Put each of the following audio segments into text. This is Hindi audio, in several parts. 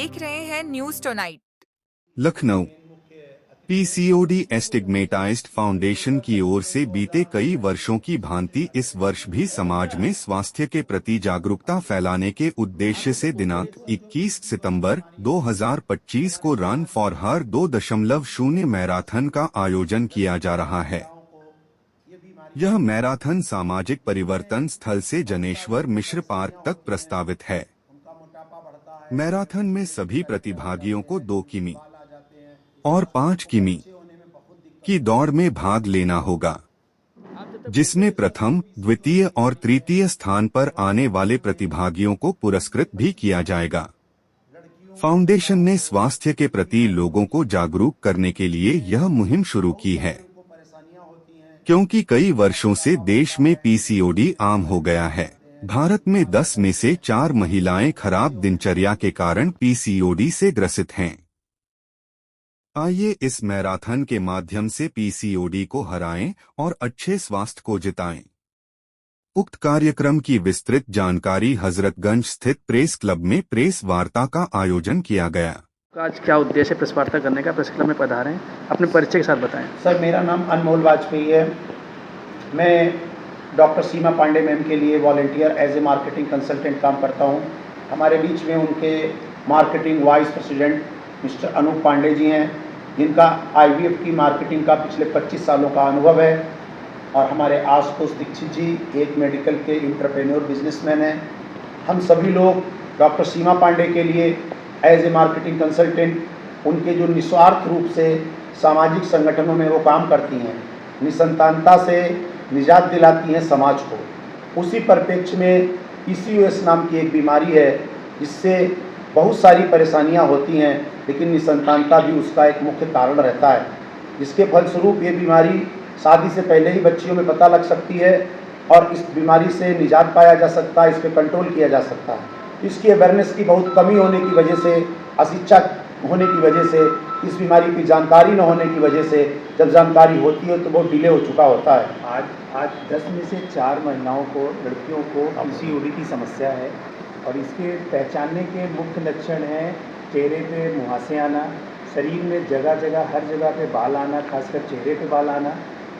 देख रहे हैं news tonight. Lucknow PCOD destigmatized foundation की ओर से बीते कई वर्षों की भांति इस वर्ष भी समाज में स्वास्थ्य के प्रति जागरूकता फैलाने के उद्देश्य से दिनांक 21 सितंबर 2025 को रन फॉर हर 2.0 मैराथन का आयोजन किया जा रहा है। यह मैराथन सामाजिक परिवर्तन स्थल से जनेश्वर मिश्र पार्क तक प्रस्तावित है। मैराथन में सभी प्रतिभागियों को 2 किमी और 5 किमी की दौड़ में भाग लेना होगा, जिसमें प्रथम, द्वितीय और तृतीय स्थान पर आने वाले प्रतिभागियों को पुरस्कृत भी किया जाएगा। फाउंडेशन ने स्वास्थ्य के प्रति लोगों को जागरूक करने के लिए यह मुहिम शुरू की है, क्योंकि कई वर्षों से देश में पीसीओडी आम हो गया है। भारत में 10 में से 4 महिलाएं खराब दिनचर्या के कारण पीसीओडी से ग्रसित हैं। आइए इस मैराथन के माध्यम से पीसीओडी को हराएं और अच्छे स्वास्थ्य को जिताएं। उक्त कार्यक्रम की विस्तृत जानकारी हजरतगंज स्थित प्रेस क्लब में प्रेस वार्ता का आयोजन किया गया। आज क्या उद्देश्य है प्रेस वार्ता करने का? प्रेस क्लब में पधारे हैं, अपने परिचय के साथ बताएं। सर, मेरा नाम अनमोल वाजपेयी है। मैं डॉक्टर सीमा पांडे मैम के लिए volunteer as a marketing consultant काम करता हूं। हमारे बीच में उनके marketing vice president mister Anoop Pandey ji हैं, जिनका आईवीएफ की मार्केटिंग का पिछले 25 सालों का अनुभव है। और हमारे आशुतोष दीक्षित जी एक मेडिकल के इंटरप्रेन्योर बिजनेसमैन हैं। हम सभी लोग डॉक्टर सीमा पांडे के लिए एज ए मार्केटिंग कंसल्टेंट उनके जो निस्वार्थ रूप से सामाजिक संगठनों में वो काम करती हैं, निसंतानता से निजात दिलाती हैं समाज को। उसी परिप्रेक्ष्य में पीसीओएस नाम की एक बीमारी है, जिससे बहुत सारी परेशानियां होती हैं, लेकिन निसंतानता भी उसका एक मुख्य कारण रहता है, जिसके फलस्वरूप ये बीमारी शादी से पहले ही बच्चियों में पता लग सकती है और इस बीमारी से निजात पाया जा सकता है, इस पर कंट्रोल किया जा सकता है। इसकी अवेयरनेस की बहुत कमी होने की वजह से, अशिक्षा होने की वजह से, इस बीमारी की जानकारी न होने की वजह से, जब जानकारी होती है तो बहुत डिले हो चुका होता है। आज 10 में से 4 महिलाओं को, लड़कियों को पीसीओडी की समस्या है और इसके पहचानने के मुख्य लक्षण हैं चेहरे पे मुहासे आना, शरीर में जगह जगह हर जगह पे बाल आना, खासकर चेहरे पे बाल आना,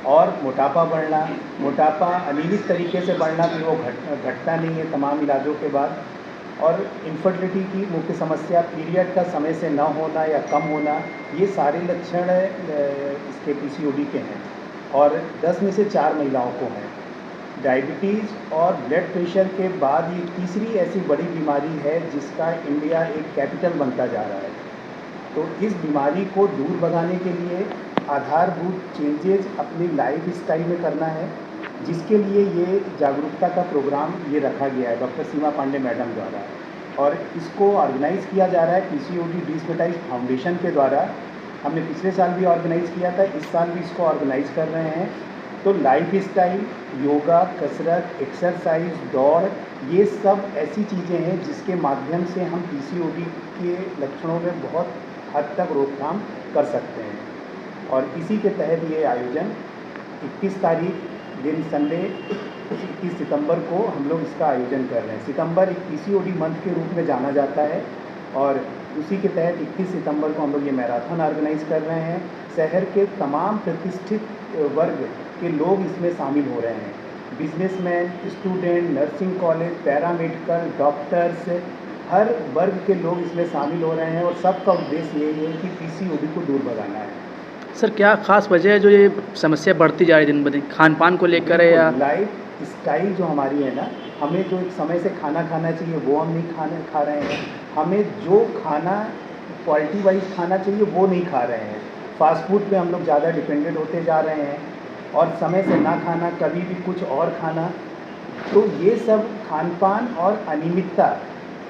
और मोटापा बढ़ना। मोटापा अनियमित तरीके से बढ़ना, फिर वो घटता नहीं है तमाम इलाजों के बाद। और इनफर्टिलिटी की मुख्य समस्या, पीरियड का समय से न होना या कम होना, ये सारे लक्षण इसके पीसीओडी के हैं और 10 में से 4 महिलाओं को हैं। डायबिटीज़ और ब्लड प्रेशर के बाद ये तीसरी ऐसी बड़ी बीमारी है जिसका इंडिया एक कैपिटल बनता जा रहा है। तो इस बीमारी को दूर भगाने के लिए आधारभूत चेंजेस अपनी लाइफ स्टाइल में करना है, जिसके लिए ये जागरूकता का प्रोग्राम ये रखा गया है डॉक्टर सीमा पांडे मैडम द्वारा, और इसको ऑर्गेनाइज़ किया जा रहा है पीसीओडी डिस्मेटाइज्ड फाउंडेशन के द्वारा। हमने पिछले साल भी ऑर्गेनाइज़ किया था, इस साल भी इसको ऑर्गेनाइज़ कर रहे हैं। तो लाइफ स्टाइल, योगा, कसरत, एक्सरसाइज, दौड़, ये सब ऐसी चीज़ें हैं जिसके माध्यम से हम पीसीओडी के लक्षणों में बहुत हद तक रोकथाम कर सकते हैं। और इसी के तहत ये आयोजन 21 तारीख दिन संडे 21 सितंबर को हम लोग इसका आयोजन कर रहे हैं। सितंबर एक पीसीओडी मंथ के रूप में जाना जाता है और उसी के तहत 21 सितंबर को हम लोग ये मैराथन ऑर्गेनाइज कर रहे हैं। शहर के तमाम प्रतिष्ठित वर्ग के लोग इसमें शामिल हो रहे हैं, businessman, student, nursing college, paramedical, doctors, हर वर्ग के लोग इसमें शामिल हो रहे हैं और सबका उद्देश्य यही है कि पीसीओडी को दूर भगाना है। सर, क्या खास वजह है जो ये समस्या बढ़ती जा रही है दिन ब दिन? खान पान को लेकर है या लाइफ स्टाइल जो हमारी है ना, हमें जो एक समय से खाना खाना चाहिए वो हम नहीं खा रहे हैं। हमें जो खाना क्वालिटी वाइज खाना चाहिए वो नहीं खा रहे हैं। फास्ट फूड पे हम लोग ज़्यादा डिपेंडेंट होते जा रहे हैं और समय से ना खाना, कभी भी कुछ और खाना। तो ये सब खान पान और अनियमितता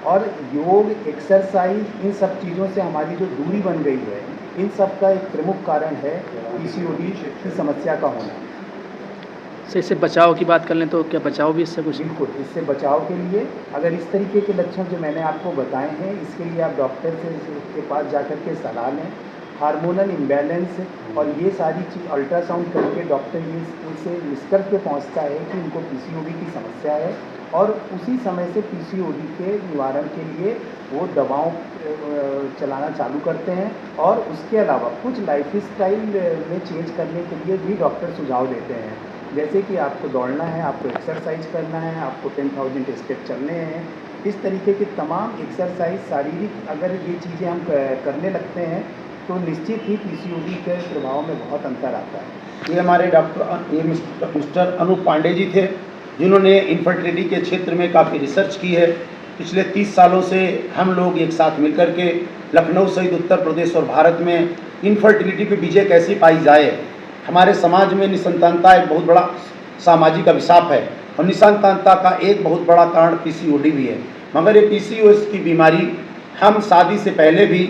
और योग, एक्सरसाइज, इन सब चीज़ों से हमारी जो दूरी बन गई है, इन सब का एक प्रमुख कारण है पीसीओडी की समस्या का होना। से इससे बचाव की बात कर लें तो क्या बचाव भी इससे कुछ? बिल्कुल, इससे बचाव के लिए अगर इस तरीके के लक्षण जो मैंने आपको बताए हैं, इसके लिए आप डॉक्टर से के पास जाकर के सलाह लें। हार्मोनल इम्बैलेंस और ये सारी चीज़ अल्ट्रासाउंड करके डॉक्टर ये उनसे निष्कर्ष पे पहुंचता है कि उनको पीसीओडी की समस्या है और उसी समय से पीसीओडी के निवारण के लिए वो दवाओं चलाना चालू करते हैं और उसके अलावा कुछ लाइफ स्टाइल में चेंज करने के लिए भी डॉक्टर सुझाव देते हैं। जैसे कि आपको दौड़ना है, आपको एक्सरसाइज करना है, आपको 10,000 स्टेप चलने हैं। इस तरीके की तमाम एक्सरसाइज शारीरिक अगर ये चीज़ें हम करने लगते हैं तो निश्चित ही पीसीओडी के प्रभाव में बहुत अंतर आता है। ये हमारे मिस्टर अनूप पांडे जी थे, जिन्होंने इनफर्टिलिटी के क्षेत्र में काफ़ी रिसर्च की है। पिछले 30 सालों से हम लोग एक साथ मिलकर के लखनऊ सहित उत्तर प्रदेश और भारत में इनफर्टिलिटी पे विजय कैसे पाई जाए। हमारे समाज में निसंतानता एक बहुत बड़ा सामाजिक अभिशाप है और निसंतानता का एक बहुत बड़ा कारण पीसीओडी भी है। मगर ये पीसीओएस की बीमारी हम शादी से पहले भी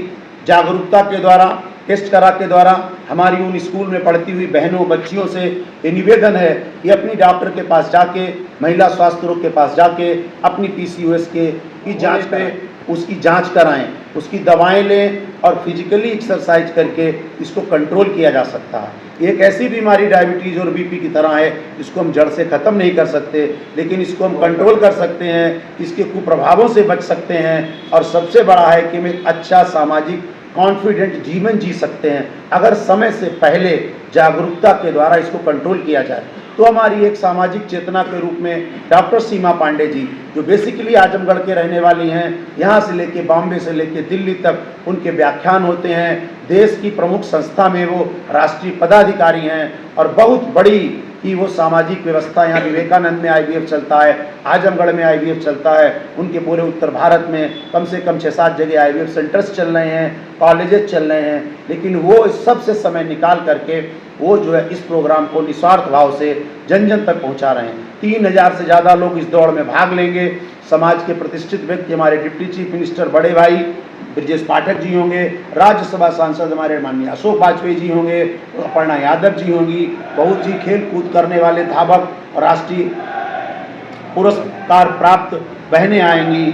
जागरूकता के द्वारा, टेस्ट करा के द्वारा, हमारी उन स्कूल में पढ़ती हुई बहनों बच्चियों से ये निवेदन है कि अपनी डॉक्टर के पास जाके, महिला स्वास्थ्य रोग के पास जाके अपनी पीसीओएस की जांच पे उसकी जांच कराएं, उसकी दवाएं लें और फिजिकली एक्सरसाइज करके इसको कंट्रोल किया जा सकता है। एक ऐसी बीमारी डायबिटीज़ और बीपी की तरह है जिसको हम जड़ से ख़त्म नहीं कर सकते, लेकिन इसको हम कंट्रोल कर सकते हैं, इसके कुप्रभावों से बच सकते हैं और सबसे बड़ा है कि हम एक अच्छा सामाजिक कॉन्फिडेंट जीवन जी सकते हैं अगर समय से पहले जागरूकता के द्वारा इसको कंट्रोल किया जाए। तो हमारी एक सामाजिक चेतना के रूप में डॉक्टर सीमा पांडे जी, जो बेसिकली आजमगढ़ के रहने वाली हैं, यहाँ से लेके बॉम्बे से लेके दिल्ली तक उनके व्याख्यान होते हैं। देश की प्रमुख संस्था में वो राष्ट्रीय पदाधिकारी हैं और बहुत बड़ी कि वो सामाजिक व्यवस्था, यहाँ विवेकानंद में आईवीएफ चलता है, आजमगढ़ में आईवीएफ चलता है, उनके पूरे उत्तर भारत में कम से कम 6-7 जगह आईवीएफ सेंटर्स चल रहे हैं, कॉलेजेस चल रहे हैं। लेकिन वो सबसे समय निकाल करके वो जो है इस प्रोग्राम को निस्वार्थ भाव से जन जन तक पहुंचा रहे हैं। 3000 से ज़्यादा लोग इस दौड़ में भाग लेंगे। समाज के प्रतिष्ठित व्यक्ति हमारे डिप्टी चीफ मिनिस्टर बड़े भाई ब्रजेश पाठक जी होंगे, राज्यसभा सांसद हमारे माननीय अशोक वाजपेयी जी होंगे, अपर्णा यादव जी होंगी, बहुत जी खेल कूद करने वाले धावक और राष्ट्रीय पुरस्कार प्राप्त बहनें आएंगी।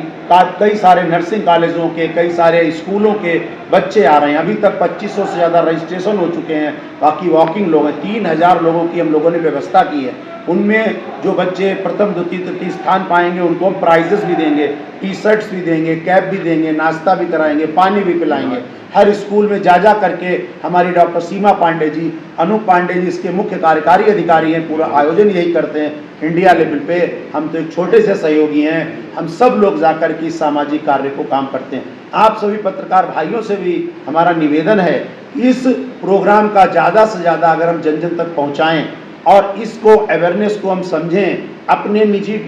कई सारे नर्सिंग कॉलेजों के, कई सारे स्कूलों के बच्चे आ रहे हैं। अभी तक 2500 से ज़्यादा रजिस्ट्रेशन हो चुके हैं। बाकी वॉकिंग लोग हैं। 3000 लोगों की हम लोगों ने व्यवस्था की है। उनमें जो बच्चे प्रथम द्वितीय तृतीय स्थान पाएंगे उनको हम प्राइजेस भी देंगे, टी शर्ट्स भी देंगे, कैप भी देंगे, नाश्ता भी कराएंगे, पानी भी पिलाएंगे। हर स्कूल में जा करके हमारी डॉक्टर सीमा पांडे जी, अनूप पांडे जी इसके मुख्य कार्यकारी अधिकारी हैं। पूरा आयोजन यही करते हैं इंडिया लेवल पे। हम तो एक छोटे से सहयोगी हैं। हम सब लोग जाकर के इस सामाजिक कार्य को काम करते हैं। आप सभी पत्रकार भाइयों से भी हमारा निवेदन है, इस प्रोग्राम का ज़्यादा से ज़्यादा अगर हम जन जन तक पहुँचाएँ और इसको अवेयरनेस को हम समझें, अपने निजी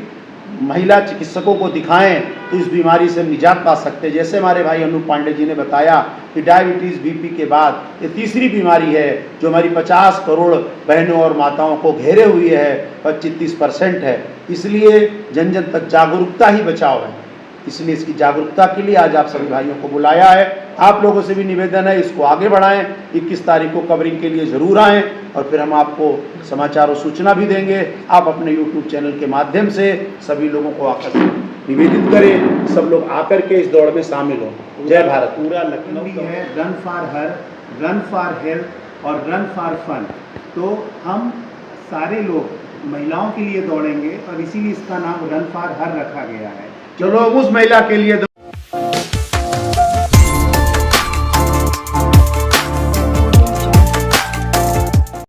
महिला चिकित्सकों को दिखाएं, तो इस बीमारी से निजात पा सकते हैं। जैसे हमारे भाई अनूप पांडे जी ने बताया कि डायबिटीज़ बीपी के बाद ये तीसरी बीमारी है जो हमारी 50 करोड़ बहनों और माताओं को घेरे हुई है और 30% है। इसलिए जन जन तक जागरूकता ही बचाव है। इसलिए इसकी जागरूकता के लिए आज आप सभी भाइयों को बुलाया है। आप लोगों से भी निवेदन है, इसको आगे बढ़ाएं। 21 तारीख को कवरिंग के लिए ज़रूर आएँ और फिर हम आपको समाचार और सूचना भी देंगे। आप अपने यूट्यूब चैनल के माध्यम से सभी लोगों को आकर निवेदित करें, सब लोग आकर के इस दौड़ में शामिल हों। जय भारत। पूरा लखनऊ है run for her, run for health और रन फॉर फन। तो हम सारे लोग महिलाओं के लिए दौड़ेंगे और इसीलिए इसका नाम रन फॉर हर रखा गया है। चलो उस महिला के लिए